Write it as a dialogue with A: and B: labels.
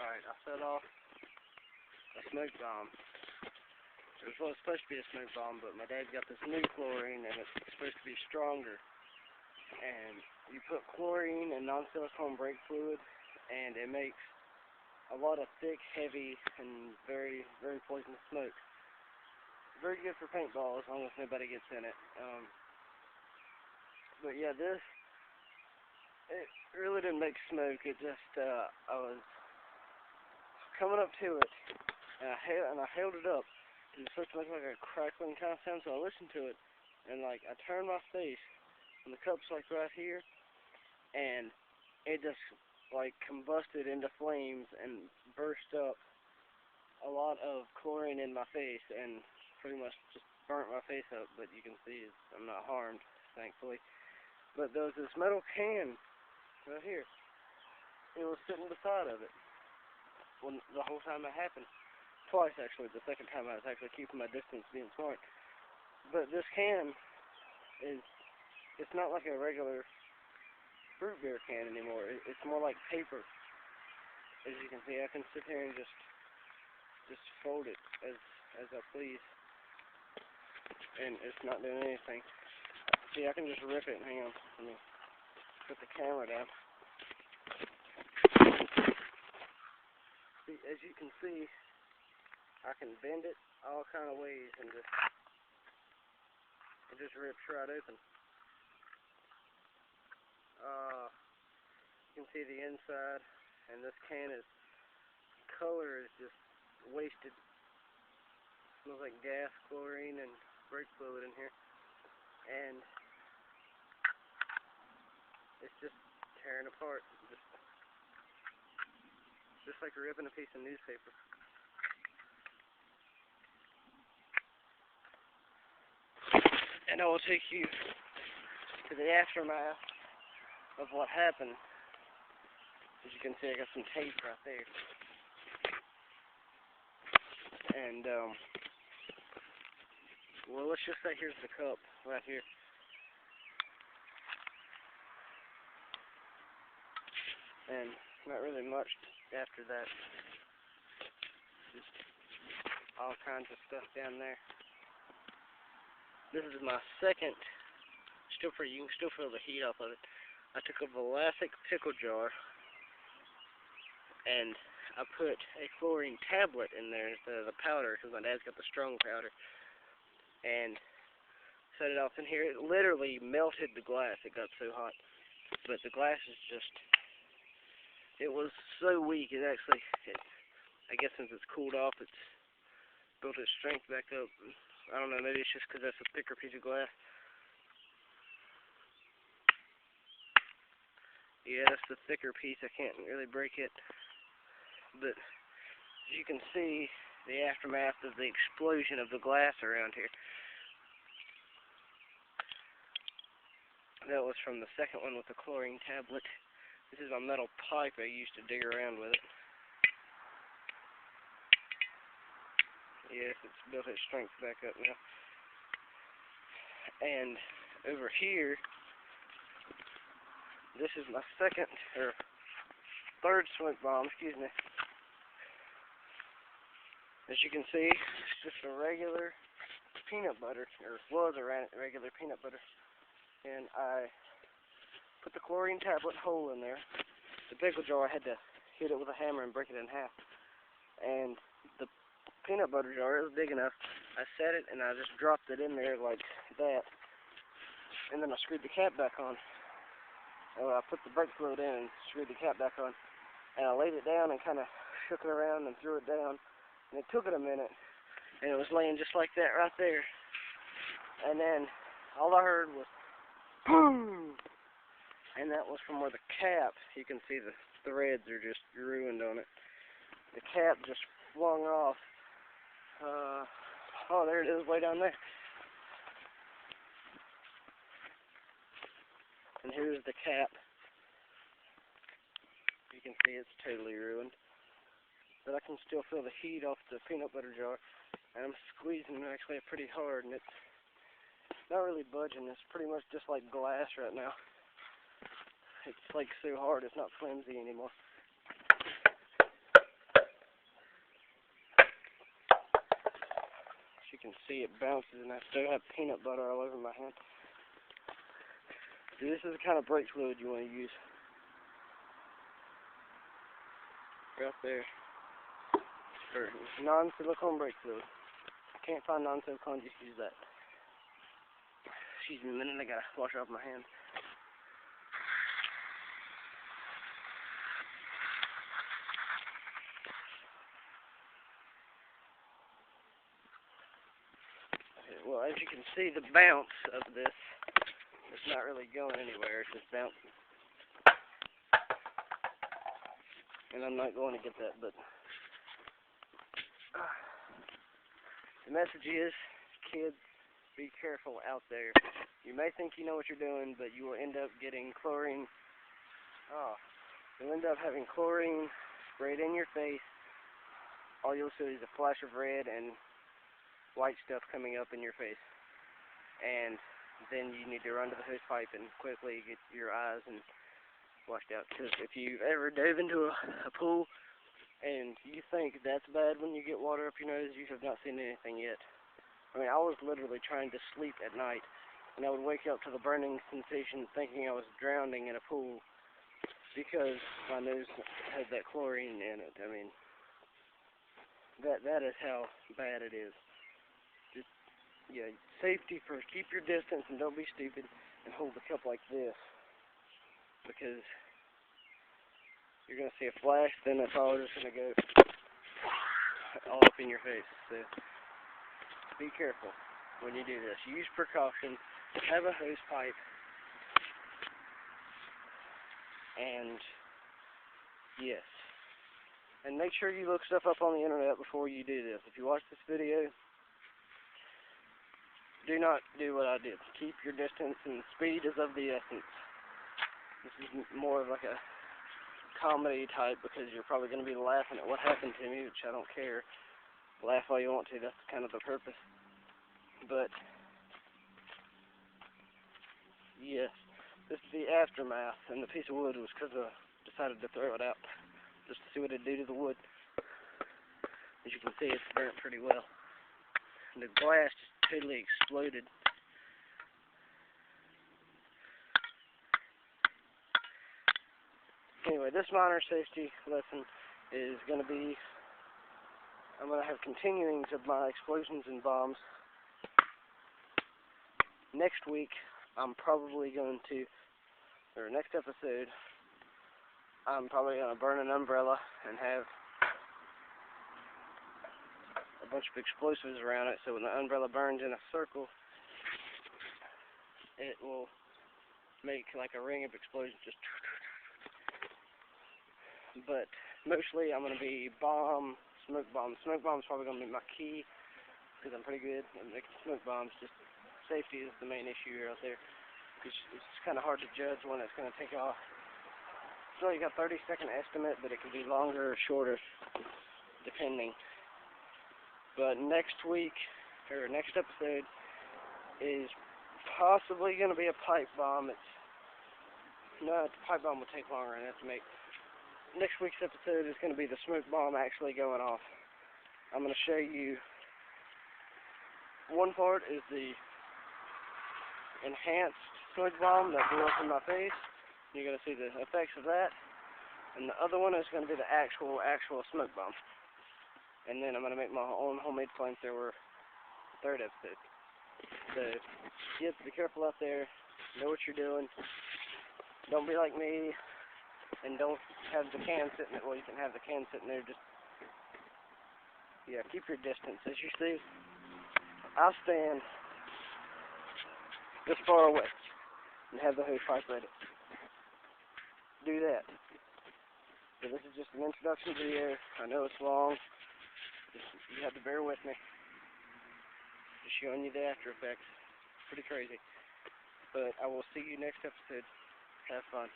A: Alright, I set off a smoke bomb. It was supposed to be a smoke bomb, but my dad got this new chlorine, and it's supposed to be stronger. And you put chlorine and non-silicone brake fluid, and it makes a lot of thick, heavy, and very, very poisonous smoke. Very good for paintball as long as nobody gets in it. But yeah, it really didn't make smoke. It just, I was coming up to it, and I held it up. It was supposed to make like a crackling kind of sound, so I listened to it, and like I turned my face, and the cup's like right here, and it just like combusted into flames and burst up a lot of chlorine in my face, and pretty much just burnt my face up. But you can see I'm not harmed, thankfully. But there was this metal can right here. It was sitting beside of it when the whole time it happened. Twice, actually. The second time I was actually keeping my distance, being smart. But this can it's not like a regular fruit beer can anymore. It's more like paper. As you can see, I can sit here and just fold it as I please. And it's not doing anything. See, I can just rip it. Hang on. Let me put the camera down. See, as you can see, I can bend it all kind of ways, and it just rips right open. You can see the inside, and this can color is just wasted. It smells like gas, chlorine, and brake fluid in here, and it's just tearing apart, just like ripping a piece of newspaper. And I will take you to the aftermath of what happened. As you can see, I got some tape right there. And, well, let's just say here's the cup right here. And not really much after that. Just all kinds of stuff down there. This is my second. You can still feel the heat off of it. I took a Vlasic pickle jar, and I put a chlorine tablet in there instead of the powder, because my dad's got the strong powder, and set it off in here. It literally melted the glass. It got so hot, but the glass is just, it was so weak. I guess since it's cooled off, it's built its strength back up. I don't know, maybe it's just because that's a thicker piece of glass. Yeah, that's the thicker piece. I can't really break it. But as you can see, the aftermath of the explosion of the glass around here. That was from the second one with the chlorine tablet. This is my metal pipe I used to dig around with it. Yes, it's built its strength back up now. And over here, this is my third smoke bomb, excuse me. As you can see, it's just a regular peanut butter, or was a regular peanut butter. And I put the chlorine tablet hole in there. The pickle jar, I had to hit it with a hammer and break it in half. And the peanut butter jar, it was big enough. I set it and I just dropped it in there like that, and then I screwed the cap back on. I put the brake fluid in and screwed the cap back on, and I laid it down and kind of shook it around and threw it down, and it took it a minute, and it was laying just like that right there. And then all I heard was boom, and that was from where the cap, you can see the threads are just ruined on it. The cap just flung off. Oh, there it is, way down there. And here's the cap. You can see it's totally ruined. But I can still feel the heat off the peanut butter jar. And I'm squeezing it actually pretty hard, and it's not really budging. It's pretty much just like glass right now. It's like so hard, it's not flimsy anymore. you can see, it bounces, and I still have peanut butter all over my hand. So this is the kind of brake fluid you want to use. Right there. For non-silicone brake fluid. Can't find non-silicone, just use that. Excuse me a minute, I gotta wash off my hands. Okay, well, as you can see, the bounce of this is not really going anywhere, it's just bouncing. And I'm not going to get that, but the message is, kids, be careful out there. You may think you know what you're doing, but you will end up getting chlorine. You'll end up having chlorine sprayed in your face. All you'll see is a flash of red and white stuff coming up in your face. And then you need to run to the hose pipe and quickly get your eyes and washed out. Because if you've ever dove into a pool and you think that's bad when you get water up your nose, you have not seen anything yet. I mean, I was literally trying to sleep at night, and I would wake up to the burning sensation thinking I was drowning in a pool because my nose had that chlorine in it. I mean, that is how bad it is. Just, yeah, safety first. Keep your distance and don't be stupid and hold the cup like this, because you're going to see a flash, then that's all just going to go all up in your face. So be careful when you do this. Use precaution. Have a hose pipe. And yes. And make sure you look stuff up on the internet before you do this. If you watch this video, do not do what I did. Keep your distance, and speed is of the essence. This is more of like a comedy type, because you're probably going to be laughing at what happened to me, which I don't care. Laugh all you want to, that's kind of the purpose. But yes, this is the aftermath, and the piece of wood was because I decided to throw it out just to see what it'd do to the wood. As you can see, it's burnt pretty well. And the glass just totally exploded. Anyway, this minor safety lesson is going to be, I'm going to have continuings of my explosions and bombs. Next week, I'm probably going to, or next episode, I'm probably going to burn an umbrella and have a bunch of explosives around it, so when the umbrella burns in a circle, it will make like a ring of explosions, just. But mostly I'm going to be smoke bombs. Smoke bombs probably going to be my key, because I'm pretty good at making smoke bombs. Just safety is the main issue out there. It's kind of hard to judge when it's going to take off. So you got 30-second estimate, but it can be longer or shorter, depending. But next week, or next episode, is possibly going to be a pipe bomb. The pipe bomb will take longer than that to make. Next week's episode is going to be the smoke bomb actually going off. I'm going to show you, one part is the enhanced smoke bomb that blew up in my face. You're going to see the effects of that. And the other one is going to be the actual smoke bomb. And then I'm going to make my own homemade flamethrower third episode. So, kids, be careful out there. Know what you're doing. Don't be like me. And don't have the can sitting there. Well, you can have the can sitting there. Just, yeah, keep your distance. As you see, I'll stand this far away and have the hose pipe ready. Do that. So this is just an introduction video. I know it's long. You have to bear with me. Just showing you the after effects. Pretty crazy. But I will see you next episode. Have fun.